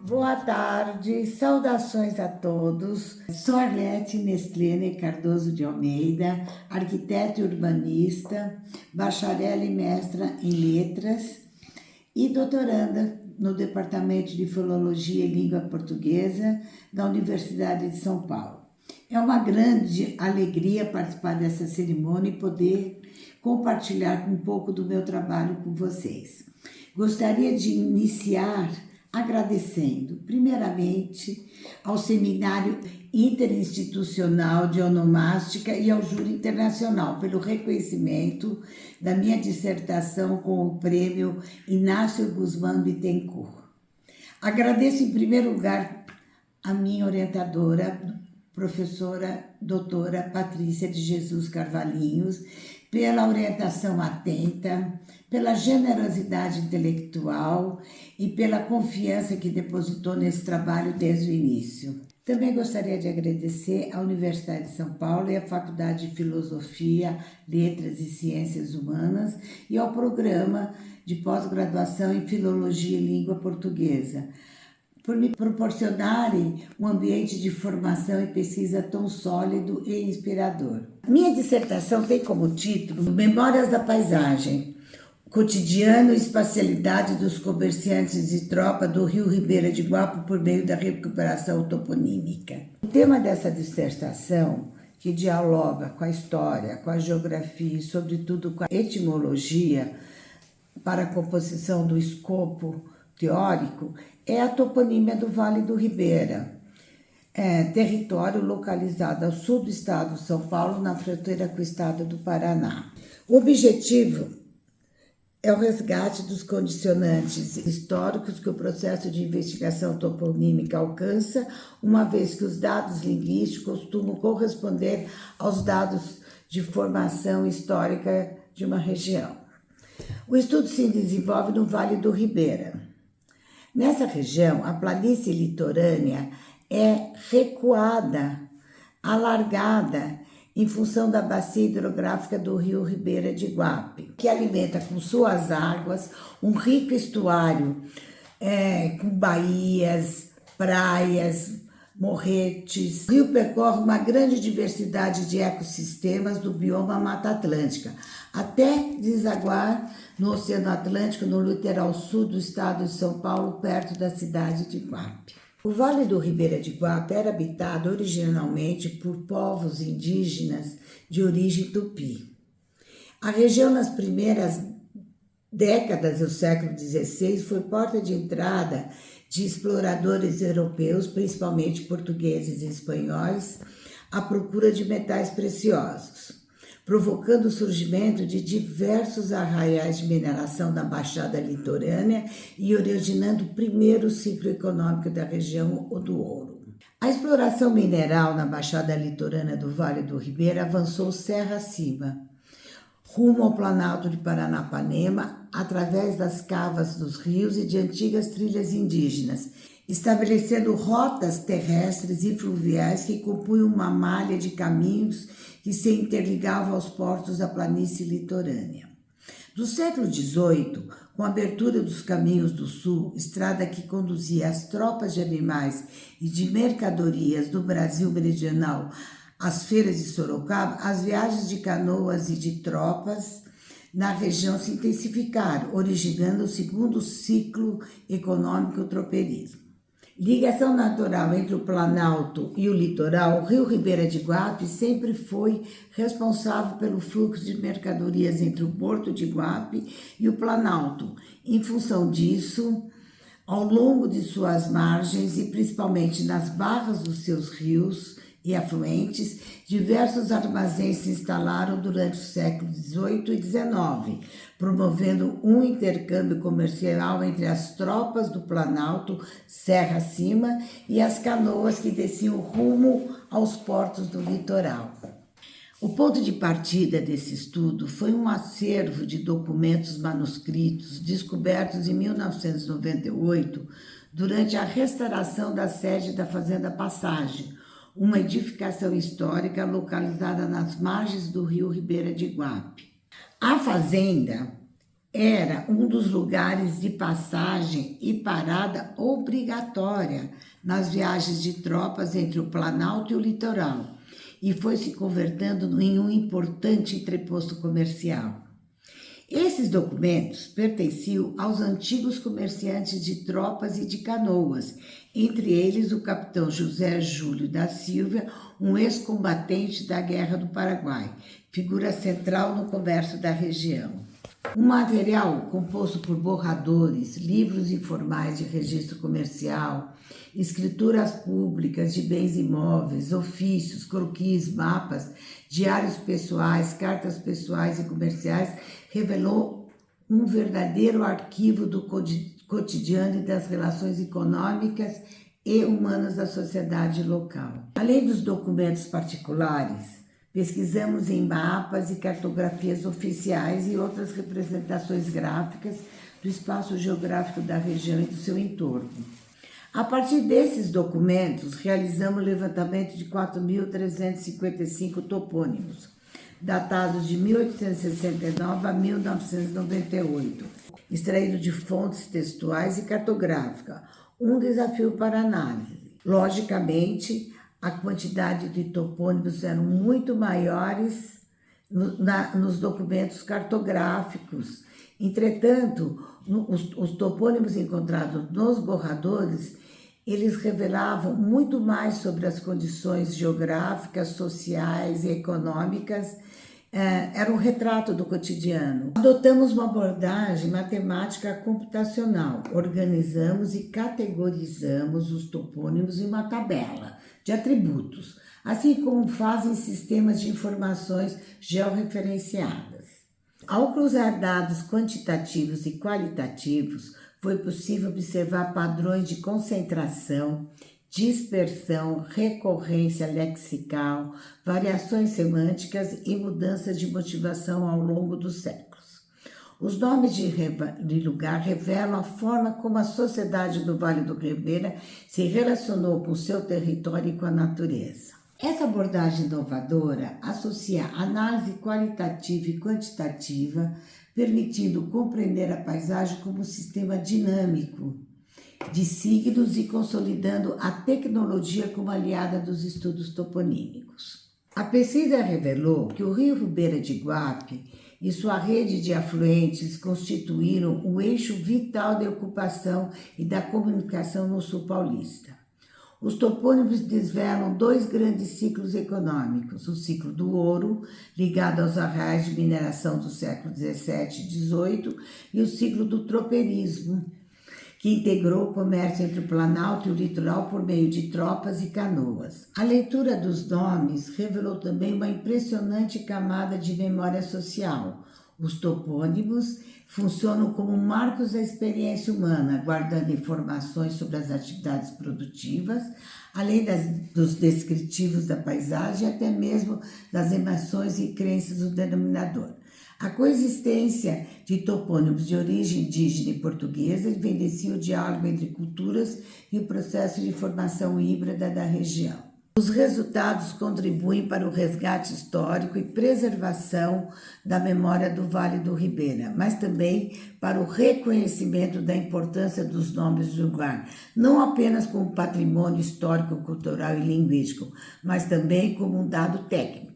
Boa tarde, saudações a todos. Sou Arlete Nestlene Cardoso de Almeida, arquiteta e urbanista, bacharel e mestra em letras e doutoranda no Departamento de Filologia e Língua Portuguesa da Universidade de São Paulo. É uma grande alegria participar dessa cerimônia e poder compartilhar um pouco do meu trabalho com vocês. Gostaria de iniciar agradecendo, primeiramente, ao Seminário Interinstitucional de Onomástica e ao Júri Internacional pelo reconhecimento da minha dissertação com o prêmio Inácio Guzmán Bittencourt. Agradeço, em primeiro lugar, a minha orientadora, professora doutora Patrícia de Jesus Carvalhinhos, pela orientação atenta, pela generosidade intelectual e pela confiança que depositou nesse trabalho desde o início. Também gostaria de agradecer à Universidade de São Paulo e à Faculdade de Filosofia, Letras e Ciências Humanas e ao Programa de Pós-Graduação em Filologia e Língua Portuguesa, por me proporcionarem um ambiente de formação e pesquisa tão sólido e inspirador. Minha dissertação tem como título Memórias da Paisagem, cotidiano e espacialidade dos comerciantes de tropa do Rio Ribeira de Guapo por meio da recuperação toponímica. O tema dessa dissertação, que dialoga com a história, com a geografia e, sobretudo, com a etimologia para a composição do escopo teórico, é a toponímia do Vale do Ribeira, território localizado ao sul do estado de São Paulo, na fronteira com o estado do Paraná. O objetivo é o resgate dos condicionantes históricos que o processo de investigação toponímica alcança, uma vez que os dados linguísticos costumam corresponder aos dados de formação histórica de uma região. O estudo se desenvolve no Vale do Ribeira. Nessa região, a planície litorânea é recuada, alargada, em função da bacia hidrográfica do Rio Ribeira de Guape, que alimenta com suas águas um rico estuário com baías, praias, morretes. O rio percorre uma grande diversidade de ecossistemas do bioma Mata Atlântica, até desaguar no Oceano Atlântico, no litoral sul do estado de São Paulo, perto da cidade de Guape. O Vale do Ribeira de Guape era habitado originalmente por povos indígenas de origem tupi. A região, nas primeiras décadas do século XVI, foi porta de entrada de exploradores europeus, principalmente portugueses e espanhóis, à procura de metais preciosos, provocando o surgimento de diversos arraiais de mineração na Baixada Litorânea e originando o primeiro ciclo econômico da região, o do ouro. A exploração mineral na Baixada Litorânea do Vale do Ribeira avançou serra acima, rumo ao Planalto de Paranapanema, através das cavas dos rios e de antigas trilhas indígenas, estabelecendo rotas terrestres e fluviais que compunham uma malha de caminhos que se interligavam aos portos da planície litorânea. Do século XVIII, com a abertura dos caminhos do sul, estrada que conduzia as tropas de animais e de mercadorias do Brasil meridional às feiras de Sorocaba, as viagens de canoas e de tropas na região se intensificaram, originando o segundo ciclo econômico, o tropeirismo. Ligação natural entre o Planalto e o litoral, o Rio Ribeira de Iguape sempre foi responsável pelo fluxo de mercadorias entre o Porto de Iguape e o Planalto. Em função disso, ao longo de suas margens e principalmente nas barras dos seus rios e afluentes, diversos armazéns se instalaram durante os séculos XVIII e XIX, promovendo um intercâmbio comercial entre as tropas do Planalto, serra acima, e as canoas que desciam rumo aos portos do litoral. O ponto de partida desse estudo foi um acervo de documentos manuscritos descobertos em 1998 durante a restauração da sede da Fazenda Passagem, uma edificação histórica localizada nas margens do rio Ribeira de Iguape. A fazenda era um dos lugares de passagem e parada obrigatória nas viagens de tropas entre o Planalto e o litoral, e foi se convertendo em um importante entreposto comercial. Esses documentos pertenciam aos antigos comerciantes de tropas e de canoas, entre eles o capitão José Júlio da Silva, um ex-combatente da Guerra do Paraguai, figura central no comércio da região. Um material composto por borradores, livros informais de registro comercial, escrituras públicas de bens imóveis, ofícios, croquis, mapas, diários pessoais, cartas pessoais e comerciais, revelou um verdadeiro arquivo do cotidiano e das relações econômicas e humanas da sociedade local. Além dos documentos particulares, pesquisamos em mapas e cartografias oficiais e outras representações gráficas do espaço geográfico da região e do seu entorno. A partir desses documentos, realizamos o levantamento de 4.355 topônimos, datados de 1869 a 1998, extraído de fontes textuais e cartográficas, um desafio para análise. Logicamente, a quantidade de topônimos eram muito maiores nos documentos cartográficos. Entretanto, os topônimos encontrados nos borradores, eles revelavam muito mais sobre as condições geográficas, sociais e econômicas, era um retrato do cotidiano. Adotamos uma abordagem matemática computacional, organizamos e categorizamos os topônimos em uma tabela de atributos, assim como fazem sistemas de informações georreferenciadas. Ao cruzar dados quantitativos e qualitativos, foi possível observar padrões de concentração, dispersão, recorrência lexical, variações semânticas e mudanças de motivação ao longo dos séculos. Os nomes de lugar revelam a forma como a sociedade do Vale do Ribeira se relacionou com o seu território e com a natureza. Essa abordagem inovadora associa análise qualitativa e quantitativa, permitindo compreender a paisagem como um sistema dinâmico de signos e consolidando a tecnologia como aliada dos estudos toponímicos. A pesquisa revelou que o rio Ribeira de Iguape e sua rede de afluentes constituíram o eixo vital da ocupação e da comunicação no sul paulista. Os topônimos desvelam dois grandes ciclos econômicos, o ciclo do ouro, ligado aos arraiais de mineração do século XVII e XVIII, e o ciclo do tropeirismo, que integrou o comércio entre o Planalto e o litoral por meio de tropas e canoas. A leitura dos nomes revelou também uma impressionante camada de memória social. Os topônimos funcionam como marcos da experiência humana, guardando informações sobre as atividades produtivas, além dos descritivos da paisagem e até mesmo das emoções e crenças do denominador. A coexistência de topônimos de origem indígena e portuguesa evidencia o diálogo entre culturas e o processo de formação híbrida da região. Os resultados contribuem para o resgate histórico e preservação da memória do Vale do Ribeira, mas também para o reconhecimento da importância dos nomes do lugar, não apenas como patrimônio histórico, cultural e linguístico, mas também como um dado técnico.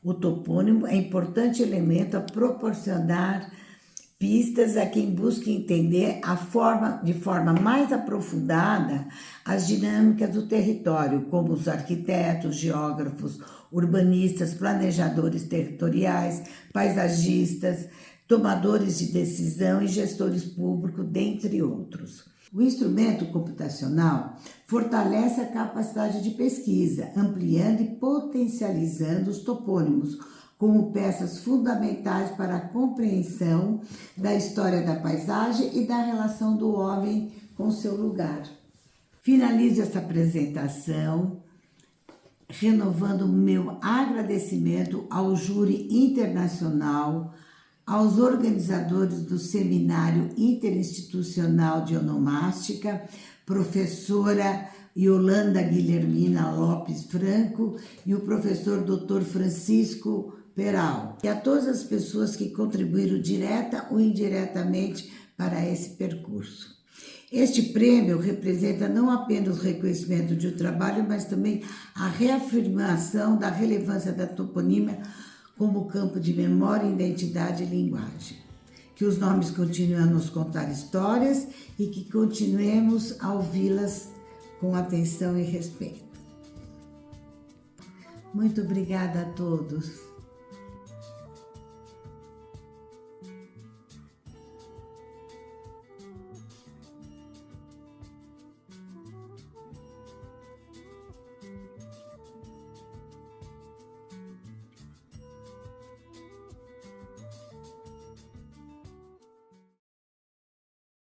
O topônimo é importante elemento a proporcionar pistas a quem busca entender de forma mais aprofundada as dinâmicas do território, como os arquitetos, geógrafos, urbanistas, planejadores territoriais, paisagistas, tomadores de decisão e gestores públicos, dentre outros. O instrumento computacional fortalece a capacidade de pesquisa, ampliando e potencializando os topônimos, como peças fundamentais para a compreensão da história da paisagem e da relação do homem com seu lugar. Finalizo essa apresentação renovando o meu agradecimento ao júri internacional, aos organizadores do Seminário Interinstitucional de Onomástica, professora Yolanda Guilhermina Lopes Franco e o professor Dr. Francisco Peral, e a todas as pessoas que contribuíram direta ou indiretamente para esse percurso. Este prêmio representa não apenas o reconhecimento de um trabalho, mas também a reafirmação da relevância da toponímia como campo de memória, identidade e linguagem. Que os nomes continuem a nos contar histórias e que continuemos a ouvi-las com atenção e respeito. Muito obrigada a todos.